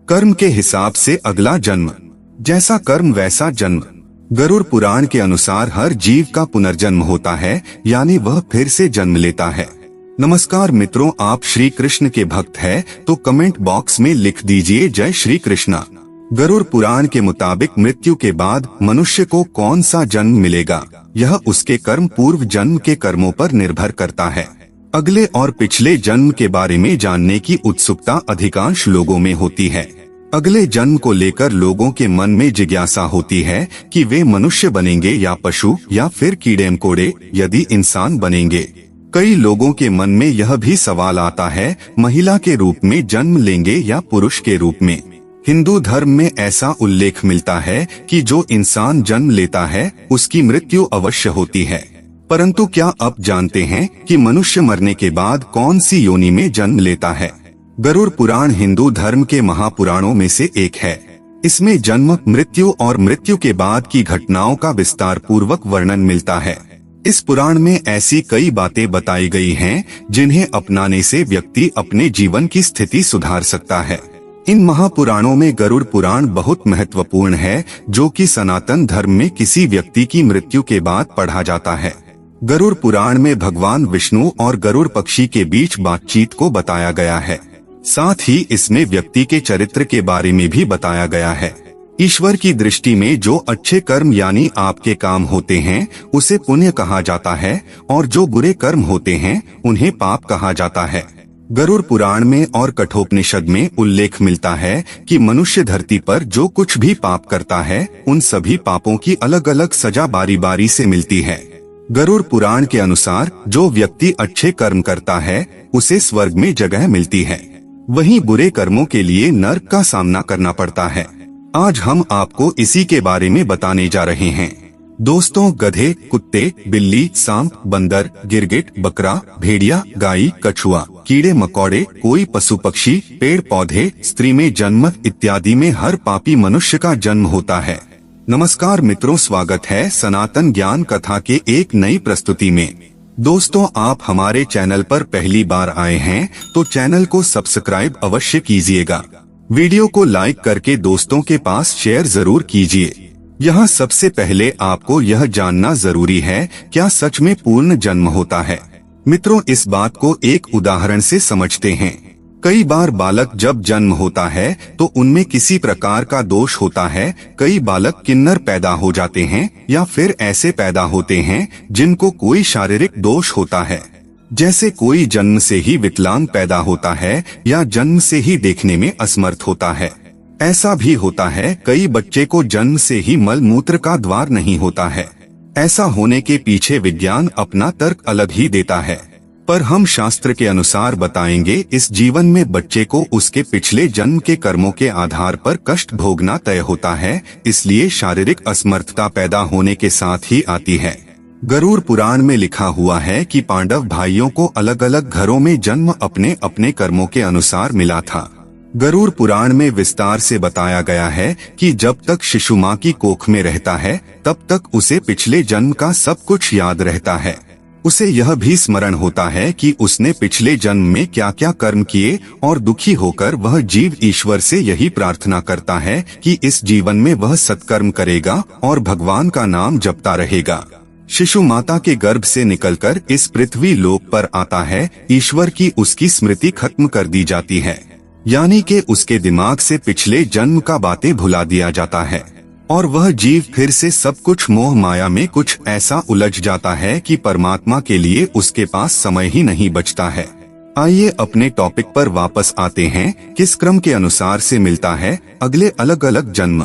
कर्म के हिसाब से अगला जन्म, जैसा कर्म वैसा जन्म। गरुड़ पुराण के अनुसार हर जीव का पुनर्जन्म होता है, यानी वह फिर से जन्म लेता है। नमस्कार मित्रों, आप श्री कृष्ण के भक्त हैं तो कमेंट बॉक्स में लिख दीजिए जय श्री कृष्णा। गरुड़ पुराण के मुताबिक मृत्यु के बाद मनुष्य को कौन सा जन्म मिलेगा, यह उसके कर्म पूर्व जन्म के कर्मों पर निर्भर करता है। अगले और पिछले जन्म के बारे में जानने की उत्सुकता अधिकांश लोगों में होती है। अगले जन्म को लेकर लोगों के मन में जिज्ञासा होती है कि वे मनुष्य बनेंगे या पशु या फिर कीड़े मकोड़े, यदि इंसान बनेंगे। कई लोगों के मन में यह भी सवाल आता है, महिला के रूप में जन्म लेंगे या पुरुष के रूप में। हिंदू धर्म में ऐसा उल्लेख मिलता है कि जो इंसान जन्म लेता है उसकी मृत्यु अवश्य होती है। परंतु क्या आप जानते हैं कि मनुष्य मरने के बाद कौन सी योनि में जन्म लेता है? गरुड़ पुराण हिंदू धर्म के महापुराणों में से एक है। इसमें जन्म, मृत्यु और मृत्यु के बाद की घटनाओं का विस्तार पूर्वक वर्णन मिलता है। इस पुराण में ऐसी कई बातें बताई गई हैं जिन्हें अपनाने से व्यक्ति अपने जीवन की स्थिति सुधार सकता है। इन महापुराणों में गरुड़ पुराण बहुत महत्वपूर्ण है, जो कि सनातन धर्म में किसी व्यक्ति की मृत्यु के बाद पढ़ा जाता है। गरुड़ पुराण में भगवान विष्णु और गरुड़ पक्षी के बीच बातचीत को बताया गया है। साथ ही इसमें व्यक्ति के चरित्र के बारे में भी बताया गया है। ईश्वर की दृष्टि में जो अच्छे कर्म यानी आपके काम होते हैं उसे पुण्य कहा जाता है, और जो बुरे कर्म होते हैं उन्हें पाप कहा जाता है। गरुड़ पुराण में और कठोपनिषद में उल्लेख मिलता है कि मनुष्य धरती पर जो कुछ भी पाप करता है उन सभी पापों की अलग अलग सजा बारी बारी से मिलती है। गरुड़ पुराण के अनुसार जो व्यक्ति अच्छे कर्म करता है उसे स्वर्ग में जगह मिलती है, वहीं बुरे कर्मों के लिए नरक का सामना करना पड़ता है। आज हम आपको इसी के बारे में बताने जा रहे हैं। दोस्तों, गधे, कुत्ते, बिल्ली, सांप, बंदर, गिरगिट, बकरा, भेड़िया, गाय, कछुआ, कीड़े मकोड़े, कोई पशु पक्षी, पेड़ पौधे, स्त्री में जन्म इत्यादि में हर पापी मनुष्य का जन्म होता है। नमस्कार मित्रों, स्वागत है सनातन ज्ञान कथा के एक नई प्रस्तुति में। दोस्तों, आप हमारे चैनल पर पहली बार आए हैं तो चैनल को सब्सक्राइब अवश्य कीजिएगा। वीडियो को लाइक करके दोस्तों के पास शेयर जरूर कीजिए। यहाँ सबसे पहले आपको यह जानना जरूरी है, क्या सच में पूर्ण जन्म होता है? मित्रों, इस बात को एक उदाहरण से समझते हैं। कई बार बालक जब जन्म होता है तो उनमें किसी प्रकार का दोष होता है। कई बालक किन्नर पैदा हो जाते हैं या फिर ऐसे पैदा होते हैं जिनको कोई शारीरिक दोष होता है, जैसे कोई जन्म से ही विकलांग पैदा होता है या जन्म से ही देखने में असमर्थ होता है। ऐसा भी होता है कई बच्चे को जन्म से ही मल मूत्र का द्वार नहीं होता है। ऐसा होने के पीछे विज्ञान अपना तर्क अलग ही देता है, पर हम शास्त्र के अनुसार बताएंगे इस जीवन में बच्चे को उसके पिछले जन्म के कर्मों के आधार पर कष्ट भोगना तय होता है, इसलिए शारीरिक असमर्थता पैदा होने के साथ ही आती है। गरुड़ पुराण में लिखा हुआ है कि पांडव भाइयों को अलग अलग घरों में जन्म अपने अपने कर्मों के अनुसार मिला था। गरुड़ पुराण में विस्तार से बताया गया है कि जब तक शिशु माँ की कोख में रहता है तब तक उसे पिछले जन्म का सब कुछ याद रहता है। उसे यह भी स्मरण होता है कि उसने पिछले जन्म में क्या क्या कर्म किए, और दुखी होकर वह जीव ईश्वर से यही प्रार्थना करता है कि इस जीवन में वह सत्कर्म करेगा और भगवान का नाम जपता रहेगा। शिशु माता के गर्भ से निकलकर इस पृथ्वी लोक पर आता है, ईश्वर की उसकी स्मृति खत्म कर दी जाती है, यानी कि उसके दिमाग से पिछले जन्म का बातें भुला दिया जाता है, और वह जीव फिर से सब कुछ मोह माया में कुछ ऐसा उलझ जाता है कि परमात्मा के लिए उसके पास समय ही नहीं बचता है। आइए अपने टॉपिक पर वापस आते हैं। किस क्रम के अनुसार से मिलता है अगले अलग अलग जन्म?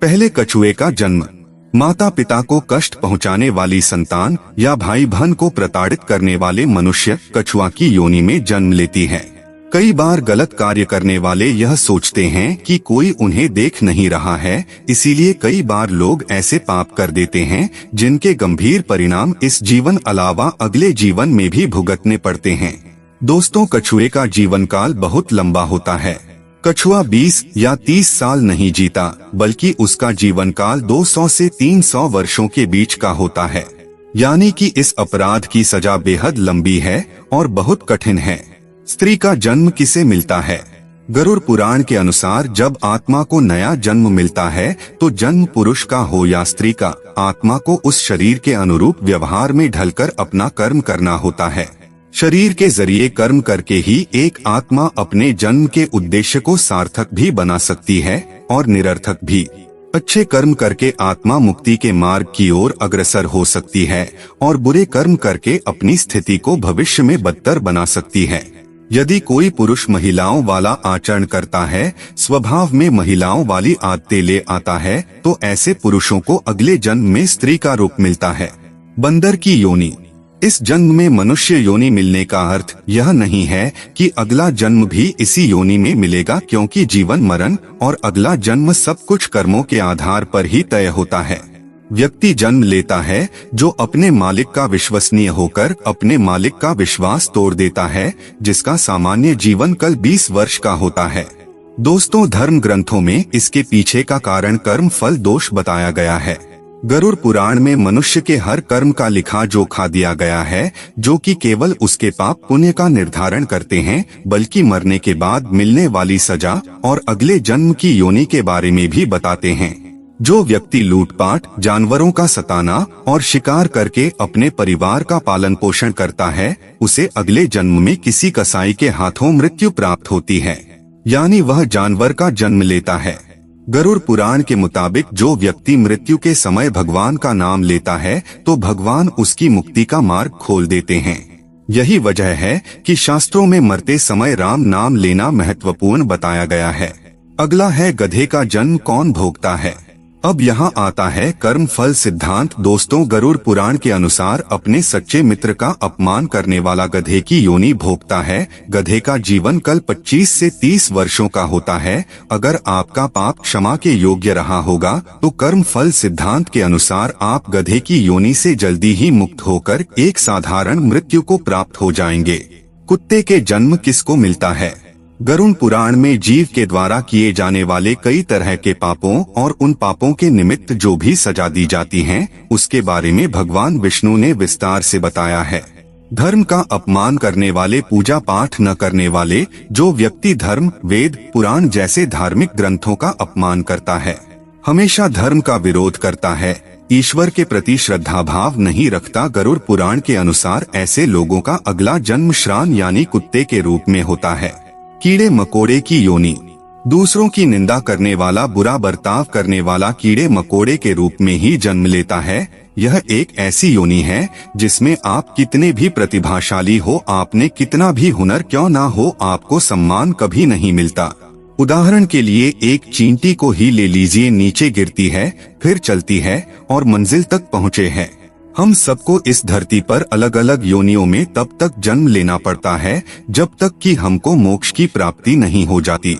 पहले कछुए का जन्म। माता पिता को कष्ट पहुंचाने वाली संतान या भाई बहन को प्रताड़ित करने वाले मनुष्य कछुआ की योनि में जन्म लेती है। कई बार गलत कार्य करने वाले यह सोचते हैं कि कोई उन्हें देख नहीं रहा है, इसीलिए कई बार लोग ऐसे पाप कर देते हैं जिनके गंभीर परिणाम इस जीवन अलावा अगले जीवन में भी भुगतने पड़ते हैं। दोस्तों, कछुए का जीवन काल बहुत लंबा होता है। कछुआ 20 या 30 साल नहीं जीता, बल्कि उसका जीवन काल 200 से 300 वर्षों के बीच का होता है, यानी कि इस अपराध की सजा बेहद लंबी है और बहुत कठिन है। स्त्री का जन्म किसे मिलता है? गरुड़ पुराण के अनुसार जब आत्मा को नया जन्म मिलता है तो जन्म पुरुष का हो या स्त्री का, आत्मा को उस शरीर के अनुरूप व्यवहार में ढलकर अपना कर्म करना होता है। शरीर के जरिए कर्म करके ही एक आत्मा अपने जन्म के उद्देश्य को सार्थक भी बना सकती है और निरर्थक भी। अच्छे कर्म करके आत्मा मुक्ति के मार्ग की ओर अग्रसर हो सकती है और बुरे कर्म करके अपनी स्थिति को भविष्य में बदतर बना सकती है। यदि कोई पुरुष महिलाओं वाला आचरण करता है, स्वभाव में महिलाओं वाली आदतें ले आता है, तो ऐसे पुरुषों को अगले जन्म में स्त्री का रूप मिलता है। बंदर की योनि। इस जन्म में मनुष्य योनि मिलने का अर्थ यह नहीं है कि अगला जन्म भी इसी योनि में मिलेगा, क्योंकि जीवन मरण और अगला जन्म सब कुछ कर्मों के आधार पर ही तय होता है। व्यक्ति जन्म लेता है जो अपने मालिक का विश्वसनीय होकर अपने मालिक का विश्वास तोड़ देता है, जिसका सामान्य जीवन काल 20 वर्ष का होता है। दोस्तों, धर्म ग्रंथों में इसके पीछे का कारण कर्म फल दोष बताया गया है। गरुड़ पुराण में मनुष्य के हर कर्म का लिखा जोखा दिया गया है, जो कि केवल उसके पाप पुण्य का निर्धारण करते हैं, बल्कि मरने के बाद मिलने वाली सजा और अगले जन्म की योनि के बारे में भी बताते हैं। जो व्यक्ति लूटपाट, जानवरों का सताना और शिकार करके अपने परिवार का पालन पोषण करता है, उसे अगले जन्म में किसी कसाई के हाथों मृत्यु प्राप्त होती है, यानी वह जानवर का जन्म लेता है। गरुड़ पुराण के मुताबिक जो व्यक्ति मृत्यु के समय भगवान का नाम लेता है तो भगवान उसकी मुक्ति का मार्ग खोल देते हैं। यही वजह है कि शास्त्रों में मरते समय राम नाम लेना महत्वपूर्ण बताया गया है। अगला है गधे का जन्म कौन भोगता है। अब यहाँ आता है कर्म फल सिद्धांत। दोस्तों, गरुड़ पुराण के अनुसार अपने सच्चे मित्र का अपमान करने वाला गधे की योनि भोगता है। गधे का जीवन काल 25 से 30 वर्षों का होता है। अगर आपका पाप क्षमा के योग्य रहा होगा तो कर्म फल सिद्धांत के अनुसार आप गधे की योनि से जल्दी ही मुक्त होकर एक साधारण मृत्यु को प्राप्त हो जाएंगे। कुत्ते के जन्म किसको मिलता है। गरुड़ पुराण में जीव के द्वारा किए जाने वाले कई तरह के पापों और उन पापों के निमित्त जो भी सजा दी जाती हैं, उसके बारे में भगवान विष्णु ने विस्तार से बताया है। धर्म का अपमान करने वाले, पूजा पाठ न करने वाले, जो व्यक्ति धर्म, वेद, पुराण जैसे धार्मिक ग्रंथों का अपमान करता है, हमेशा धर्म का विरोध करता है, ईश्वर के प्रति श्रद्धा भाव नहीं रखता, गरुड़ पुराण के अनुसार ऐसे लोगों का अगला जन्म श्रान यानी कुत्ते के रूप में होता है। कीड़े मकोड़े की योनि। दूसरों की निंदा करने वाला, बुरा बर्ताव करने वाला कीड़े मकोड़े के रूप में ही जन्म लेता है। यह एक ऐसी योनि है जिसमें आप कितने भी प्रतिभाशाली हो, आपने कितना भी हुनर क्यों ना हो, आपको सम्मान कभी नहीं मिलता। उदाहरण के लिए एक चींटी को ही ले लीजिए, नीचे गिरती है, फिर चलती है और मंजिल तक पहुँचे है। हम सबको इस धरती पर अलग अलग योनियों में तब तक जन्म लेना पड़ता है जब तक कि हमको मोक्ष की प्राप्ति नहीं हो जाती।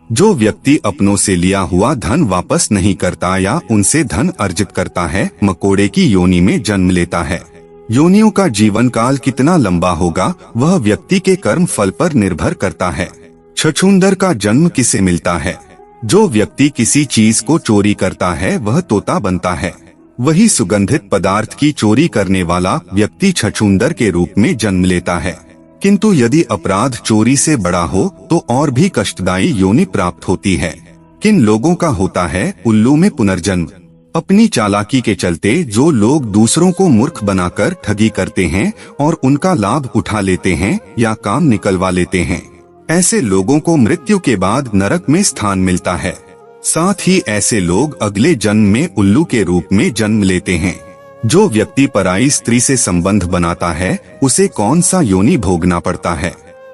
जो व्यक्ति अपनों से लिया हुआ धन वापस नहीं करता या उनसे धन अर्जित करता है, मकोड़े की योनि में जन्म लेता है। योनियों का जीवन काल कितना लंबा होगा वह व्यक्ति के कर्म फल पर निर्भर करता है। छछूंदर का जन्म किसे मिलता है। जो व्यक्ति किसी चीज को चोरी करता है वह तोता बनता है। वही सुगंधित पदार्थ की चोरी करने वाला व्यक्ति छछूंदर के रूप में जन्म लेता है। किंतु यदि अपराध चोरी से बड़ा हो तो और भी कष्टदायी योनि प्राप्त होती है। किन लोगों का होता है उल्लू में पुनर्जन्म। अपनी चालाकी के चलते जो लोग दूसरों को मूर्ख बनाकर ठगी करते हैं और उनका लाभ उठा लेते हैं या काम निकलवा लेते हैं, ऐसे लोगों को मृत्यु के बाद नरक में स्थान मिलता है। साथ ही ऐसे लोग अगले जन्म में उल्लू के रूप में जन्म लेते हैं। जो व्यक्ति पराई स्त्री से संबंध बनाता है उसे कौन सा योनि भोगना पड़ता है।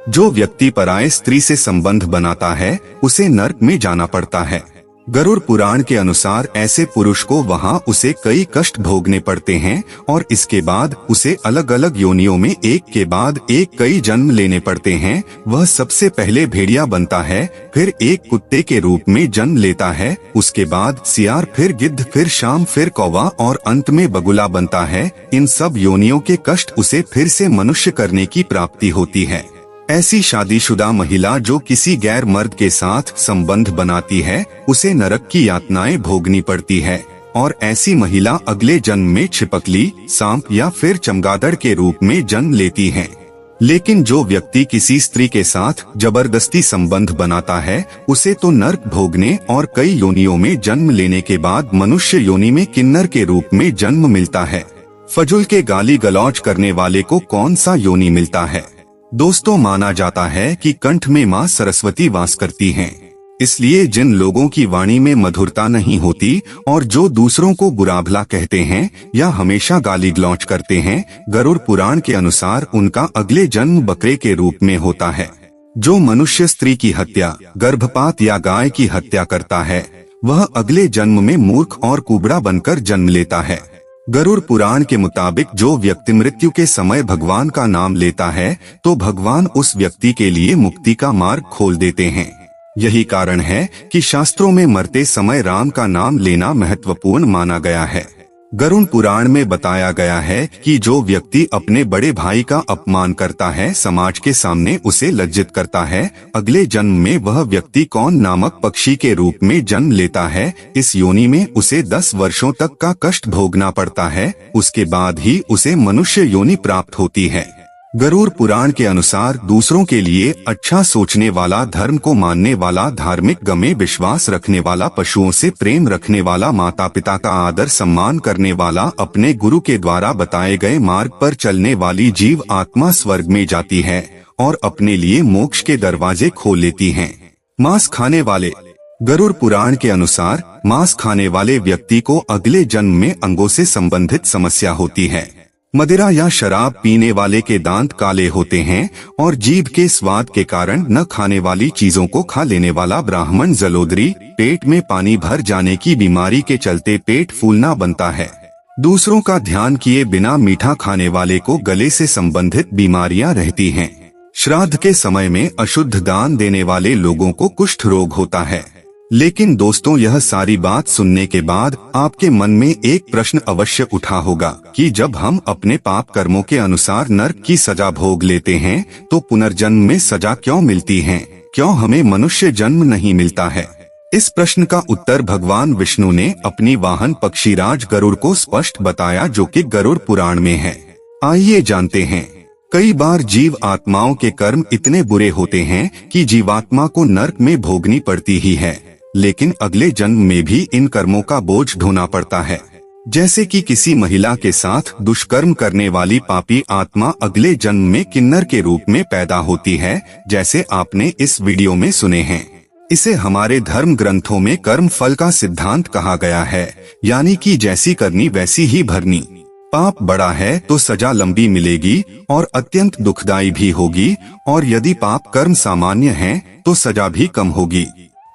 जो व्यक्ति पराई स्त्री से संबंध बनाता है उसे नरक में जाना पड़ता है। गरुड़ पुराण के अनुसार ऐसे पुरुष को वहाँ उसे कई कष्ट भोगने पड़ते हैं और इसके बाद उसे अलग अलग योनियों में एक के बाद एक कई जन्म लेने पड़ते हैं। वह सबसे पहले भेड़िया बनता है, फिर एक कुत्ते के रूप में जन्म लेता है, उसके बाद सियार, फिर गिद्ध, फिर शाम, फिर कौवा और अंत में बगुला बनता है। इन सब योनियों के कष्ट उसे फिर से मनुष्य करने की प्राप्ति होती है। ऐसी शादीशुदा महिला जो किसी गैर मर्द के साथ संबंध बनाती है उसे नरक की यातनाएं भोगनी पड़ती है और ऐसी महिला अगले जन्म में छिपकली, सांप या फिर चमगादड़ के रूप में जन्म लेती है। लेकिन जो व्यक्ति किसी स्त्री के साथ जबरदस्ती संबंध बनाता है उसे तो नर्क भोगने और कई योनियों में जन्म लेने के बाद मनुष्य योनि में किन्नर के रूप में जन्म मिलता है। फजुल के गाली गलौज करने वाले को कौन सा योनि मिलता है। दोस्तों, माना जाता है कि कंठ में माँ सरस्वती वास करती हैं। इसलिए जिन लोगों की वाणी में मधुरता नहीं होती और जो दूसरों को बुरा भला कहते हैं या हमेशा गाली गलौज करते हैं, गरुड़ पुराण के अनुसार उनका अगले जन्म बकरे के रूप में होता है। जो मनुष्य स्त्री की हत्या, गर्भपात या गाय की हत्या करता है वह अगले जन्म में मूर्ख और कुबड़ा बनकर जन्म लेता है। गरुड़ पुराण के मुताबिक जो व्यक्ति मृत्यु के समय भगवान का नाम लेता है तो भगवान उस व्यक्ति के लिए मुक्ति का मार्ग खोल देते हैं। यही कारण है कि शास्त्रों में मरते समय राम का नाम लेना महत्वपूर्ण माना गया है। गरुड़ पुराण में बताया गया है कि जो व्यक्ति अपने बड़े भाई का अपमान करता है, समाज के सामने उसे लज्जित करता है, अगले जन्म में वह व्यक्ति कौन नामक पक्षी के रूप में जन्म लेता है। इस योनि में उसे 10 वर्षों तक का कष्ट भोगना पड़ता है, उसके बाद ही उसे मनुष्य योनि प्राप्त होती है। गरुड़ पुराण के अनुसार दूसरों के लिए अच्छा सोचने वाला, धर्म को मानने वाला, धार्मिक गमे विश्वास रखने वाला, पशुओं से प्रेम रखने वाला, माता पिता का आदर सम्मान करने वाला, अपने गुरु के द्वारा बताए गए मार्ग पर चलने वाली जीव आत्मा स्वर्ग में जाती है और अपने लिए मोक्ष के दरवाजे खोल लेती है। मांस खाने वाले, गरुड़ पुराण के अनुसार मांस खाने वाले व्यक्ति को अगले जन्म में अंगों से संबंधित समस्या होती है। मदिरा या शराब पीने वाले के दांत काले होते हैं और जीभ के स्वाद के कारण न खाने वाली चीजों को खा लेने वाला ब्राह्मण जलोदरी, पेट में पानी भर जाने की बीमारी के चलते पेट फूलना बनता है। दूसरों का ध्यान किए बिना मीठा खाने वाले को गले से संबंधित बीमारियां रहती हैं। श्राद्ध के समय में अशुद्ध दान देने वाले लोगों को कुष्ठ रोग होता है। लेकिन दोस्तों, यह सारी बात सुनने के बाद आपके मन में एक प्रश्न अवश्य उठा होगा कि जब हम अपने पाप कर्मों के अनुसार नरक की सजा भोग लेते हैं तो पुनर्जन्म में सजा क्यों मिलती है, क्यों हमें मनुष्य जन्म नहीं मिलता है। इस प्रश्न का उत्तर भगवान विष्णु ने अपनी वाहन पक्षीराज गरुड़ को स्पष्ट बताया, जो कि गरुड़ पुराण में है। आइए जानते हैं। कई बार जीव आत्माओं के कर्म इतने बुरे होते हैं कि जीवात्मा को नरक में भोगनी पड़ती ही है, लेकिन अगले जन्म में भी इन कर्मों का बोझ ढोना पड़ता है। जैसे कि किसी महिला के साथ दुष्कर्म करने वाली पापी आत्मा अगले जन्म में किन्नर के रूप में पैदा होती है, जैसे आपने इस वीडियो में सुने हैं। इसे हमारे धर्म ग्रंथों में कर्म फल का सिद्धांत कहा गया है, यानी कि जैसी करनी वैसी ही भरनी। पाप बड़ा है तो सजा लंबी मिलेगी और अत्यंत दुखदायी भी होगी, और यदि पाप कर्म सामान्य है तो सजा भी कम होगी।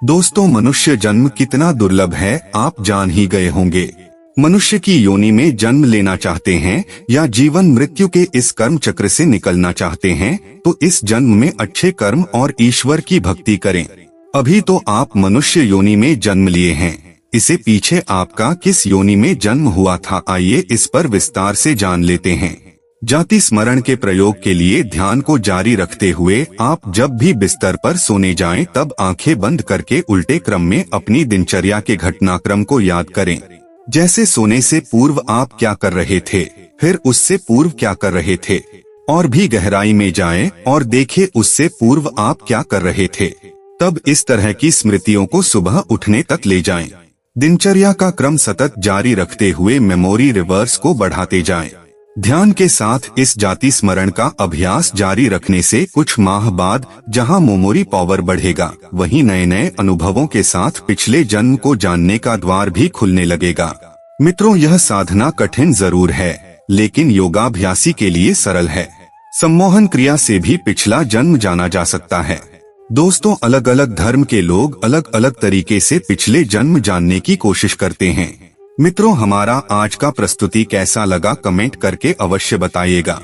दोस्तों, मनुष्य जन्म कितना दुर्लभ है आप जान ही गए होंगे। मनुष्य की योनि में जन्म लेना चाहते हैं या जीवन मृत्यु के इस कर्म चक्र से निकलना चाहते हैं तो इस जन्म में अच्छे कर्म और ईश्वर की भक्ति करें। अभी तो आप मनुष्य योनि में जन्म लिए हैं, इसे पीछे आपका किस योनि में जन्म हुआ था, आइए इस पर विस्तार से जान लेते हैं। जाति स्मरण के प्रयोग के लिए ध्यान को जारी रखते हुए आप जब भी बिस्तर पर सोने जाएं तब आंखें बंद करके उल्टे क्रम में अपनी दिनचर्या के घटनाक्रम को याद करें। जैसे सोने से पूर्व आप क्या कर रहे थे, फिर उससे पूर्व क्या कर रहे थे, और भी गहराई में जाएं और देखें उससे पूर्व आप क्या कर रहे थे। तब इस तरह की स्मृतियों को सुबह उठने तक ले जाएं। दिनचर्या का क्रम सतत जारी रखते हुए मेमोरी रिवर्स को बढ़ाते जाएं। ध्यान के साथ इस जाति स्मरण का अभ्यास जारी रखने से कुछ माह बाद जहां मेमोरी पावर बढ़ेगा, वहीं नए नए अनुभवों के साथ पिछले जन्म को जानने का द्वार भी खुलने लगेगा। मित्रों, यह साधना कठिन जरूर है, लेकिन योगाभ्यासी के लिए सरल है। सम्मोहन क्रिया से भी पिछला जन्म जाना जा सकता है। दोस्तों, अलग अलग धर्म के लोग अलग अलग तरीके से पिछले जन्म जानने की कोशिश करते हैं। मित्रों, हमारा आज का प्रस्तुति कैसा लगा कमेंट करके अवश्य बताइएगा।